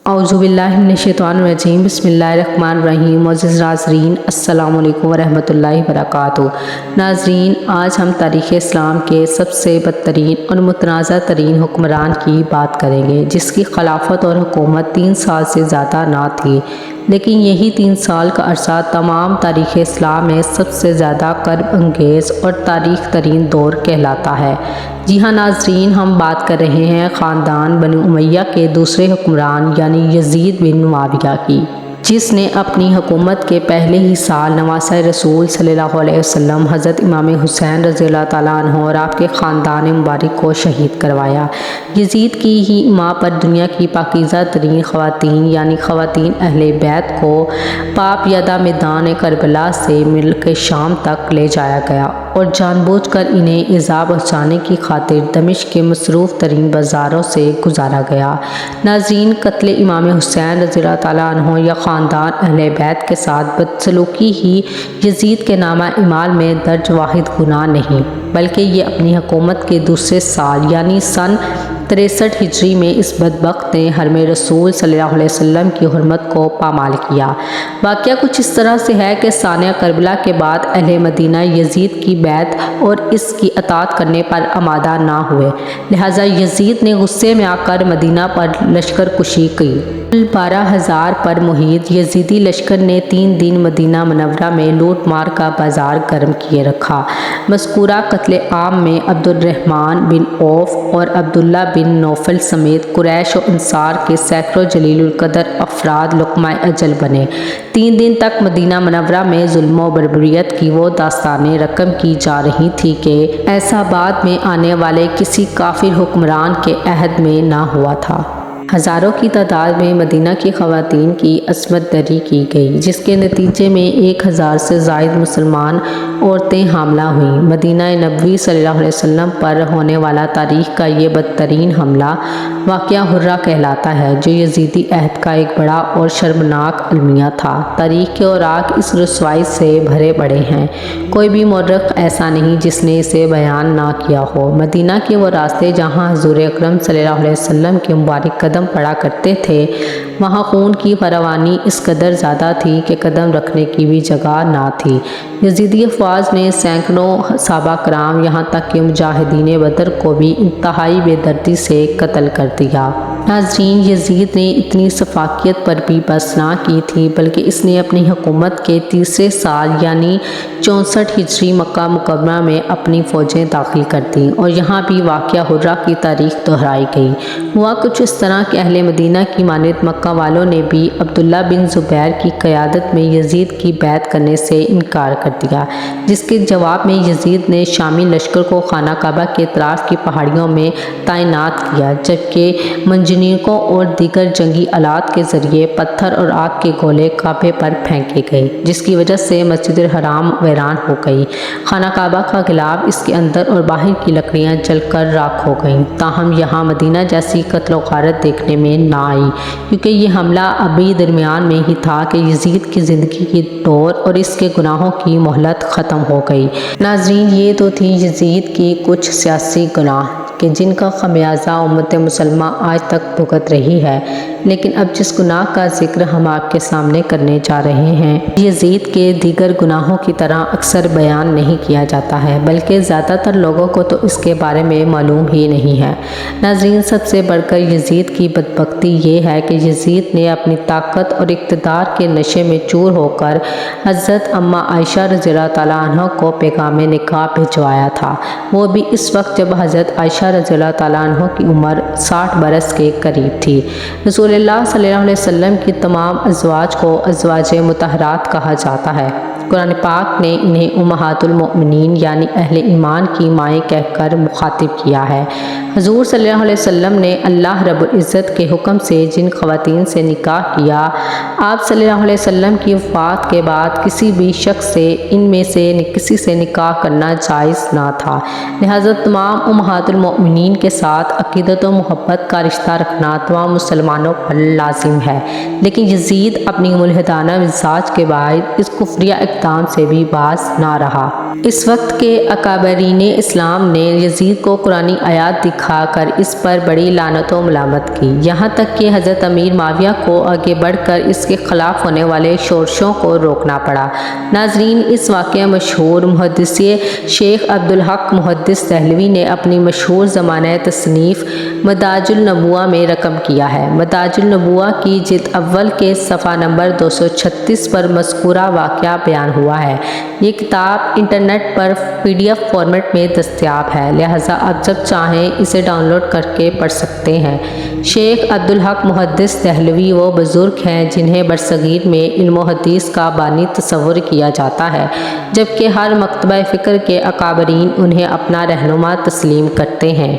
औज़ुबिल्लाहि मिनश्शैतानिर्रजीम बिस्मिल्लाहिर्रहमानिर्रहीम। मुअज़्ज़िज़ नाज़रीन, अस्सलामु अलैकुम वरहमतुल्लाहि वबरकातुहू। नाज़रीन, आज हम तारीख़ इस्लाम के सबसे बदतरीन और मुतनाज़ा तरीन हुक्मरान की बात करेंगे, जिसकी खिलाफत और हुकूमत 3 साल से ज़्यादा ना थी, लेकिन यही 3 साल का अरसा तमाम तारीख़ इस्लाम में सबसे ज़्यादा कर्ब अंगेज़ और तारीख़ तरीन दौर कहलाता है। जी हाँ नाज़रीन, हम बात कर रहे हैं ख़ानदान बनी उमैया के दूसरे हुक्मरान यानी यज़ीद बिन मुआविया की, जिसने अपनी हुकूमत के पहले ही साल नवासा रसूल सल्लल्लाहु अलैहि वसल्लम हज़रत इमाम हुसैन रज़ियल्लाहु ताला अन्हु और आपके ख़ानदान मुबारक को शहीद करवाया। यज़ीद की ही माँ पर दुनिया की पाकीज़ा तरीन ख़वातीन यानी ख़वातीन अहले बैत को पाप यादा मैदान करबला से मिलकर शाम तक ले जाया गया और जानबूझकर इन्हें ईज़ा पहुँचाने की खातिर दमिश्क के मसरूफ़ तरीन बाज़ारों से गुजारा गया। नाज़रीन, कत्ल इमाम हुसैन रज़ियल्लाहु ताला अन्हु या ख़ानदान अहले बैत के साथ बदसलूकी ही यज़ीद के नामा इमाल में दर्ज वाहिद गुनाह नहीं, बल्कि ये अपनी हुकूमत के दूसरे साल यानी सन 63 हिजरी में इस बदबख्त ने हरम रसूल सल्लल्लाहु अलैहि वसल्लम की हुर्मत को पामाल किया। वाक़या कुछ इस तरह से है कि सानिया करबला के बाद अहले मदीना यज़ीद की बैत और इसकी अतात करने पर आमादा ना हुए, लिहाजा यज़ीद ने गुस्से में आकर मदीना पर लश्कर कुशी की। 12,000 पर मुहित यज़ीदी लश्कर ने 3 दिन मदीना मनव्वरा में लूट मार का बाजार गर्म किए रखा। मज़कूरा कत्ल आम में अब्दुर्रहमान बिन औफ और अब्दुल्ला बिन नौफल समेत कुरैश और अंसार के सैकड़ों जलीलुल कदर अफराद लुक़मा अजल बने। 3 दिन तक मदीना मनव्वरा में जुल्म व बर्बरियत की वो दास्तानें रकम की जा रही थी कि ऐसा बाद में आने वाले किसी काफिर हुक्मरान के अहद में ना हुआ था। हज़ारों की तादाद में मदीना की ख़वातीन की अस्मत दरी की गई, जिसके नतीजे में 1000 से ज़ायद मुसलमान औरतें हामला हुईं। मदीना नबवी सल्लल्लाहु अलैहि वसल्लम पर होने वाला तारीख़ का ये बदतरीन हमला वाक़या हुर्रा कहलाता है, जो यज़ीदी अहद का एक बड़ा और शर्मनाक अलमिया था। तारीख़ के औराक इस रसवाई से भरे पड़े हैं, कोई भी मौरख़ ऐसा नहीं जिसने इसे बयान ना किया हो। मदीना के वो रास्ते जहाँ हुज़ूर अकरम सल्लल्लाहु अलैहि वसल्लम के मुबारक कदम पड़ा करते थे, वहाँ खून की फरावानी इस कदर ज़्यादा थी कि कदम रखने की भी जगह ना थी। यज़ीदी अफवाज ने सैकड़ों सहाबा कराम यहाँ तक कि मुजाहिदीन बदर को भी इंतहाई बेदर्दी से कत्ल कर दिया। नाज़रीन, यज़ीद ने इतनी सफाकियत पर भी बस ना की थी, बल्कि इसने अपनी हुकूमत के तीसरे साल यानी 64 हिजरी मक्का मुकर्रमा में अपनी फ़ौजें दाखिल कर दी और यहाँ भी वाक़या हुर्रा की तारीख़ दोहराई गई। हुआ कुछ इस तरह कि अहले मदीना की मानद मक्का वालों ने भी अब्दुल्ला बिन ज़ुबैर की क़यादत में यज़ीद की बैत करने से इनकार कर दिया, जिसके जवाब में यज़ीद ने शामी लश्कर को खाना काबा के इतराफ़ की पहाड़ियों में तैनात किया, जबकि मंजनीकों और दीगर जंगी आलात के ज़रिए पत्थर और आग के गोले काबे पर फेंके गए, जिसकी वजह से मस्जिद हराम वीरान हो गई। खाना काबा का गिलाफ, इसके अंदर और बाहर की लकड़ियाँ जलकर राख हो गईं। ताहम यहाँ मदीना जैसी कत्ल व गारत देखने में ना आई, क्योंकि ये हमला अभी दरमियान में ही था कि यज़ीद की ज़िंदगी की दौर और इसके गुनाहों की मोहलत ख़त्म हो गई। नाज़रीन, ये तो थी यज़ीद की कुछ सियासी गुनाह कि जिनका खमियाजा उम्मत मुसलमा आज तक भुगत रही है, लेकिन अब जिस गुनाह का जिक्र हम आपके सामने करने जा रहे हैं, यज़ीद के दीगर गुनाहों की तरह अक्सर बयान नहीं किया जाता है, बल्कि ज़्यादातर लोगों को तो इसके बारे में मालूम ही नहीं है। नाज़रीन, सबसे बढ़कर यज़ीद की बदबख्ती ये है कि यज़ीद ने अपनी ताकत और इक़्तिदार के नशे में चूर होकर हज़रत अम्मा आयशा रज़ियल्लाहु ताला अन्हा को पैगाम निकाह भिजवाया था, वो भी इस वक्त जब हज़रत आयशा रज़ियल्लाहु ताला अन्हा की उम्र 60 बरस के करीब थी। रसूलुल्लाह सल्लल्लाहु अलैहि वसल्लम की तमाम अज़वाज को अज़वाजे मुतहरात कहा जाता है। कुरान पाक ने इन्हें उम्महातुल मोमिनीन यानी अहले ईमान की माएँ कहकर मुखातिब किया है। हुज़ूर सल्लल्लाहु अलैहि वसल्लम ने अल्लाह रब्बुल इज़्ज़त के हुक्म से जिन ख़वातीन से निकाह किया, आप सल्लल्लाहु अलैहि वसल्लम की वफ़ात के बाद किसी भी शख्स से इनमें से किसी से निकाह करना जायज़ ना था, लिहाजा तमाम उम्महातुल मोमिनीन के साथ अक़ीदत व मोहब्बत का रिश्ता रखना तमाम मुसलमानों पर लाजिम है। लेकिन यज़ीद अपनी मुल्हिदाना मिजाज के बायस इस कुफ्रिया اقدام سے بھی باز نہ رہا۔ اس وقت کے اکابرین اسلام نے یزید کو قرآنی آیات دکھا کر اس پر بڑی لعنت و ملامت کی، یہاں تک کہ حضرت امیر معاویہ کو آگے بڑھ کر اس کے خلاف ہونے والے شورشوں کو روکنا پڑا۔ ناظرین، اس واقعہ مشہور محدث شیخ عبدالحق محدث دہلوی نے اپنی مشہور زمانہ تصنیف مدارج النبوہ میں رقم کیا ہے۔ مدارج النبوہ کی جلد اول کے صفحہ نمبر 236 پر مذکورہ واقعہ بیان ہوا ہے۔ یہ کتاب انٹرنیٹ پر PDF فارمیٹ میں دستیاب ہے، لہٰذا آپ جب چاہیں اسے ڈاؤن لوڈ کر کے پڑھ سکتے ہیں۔ شیخ عبدالحق محدث دہلوی وہ بزرگ ہیں جنہیں برصغیر میں علم و حدیث کا بانی تصور کیا جاتا ہے، جبکہ ہر مکتبہ فکر کے اکابرین انہیں اپنا رہنما تسلیم کرتے ہیں۔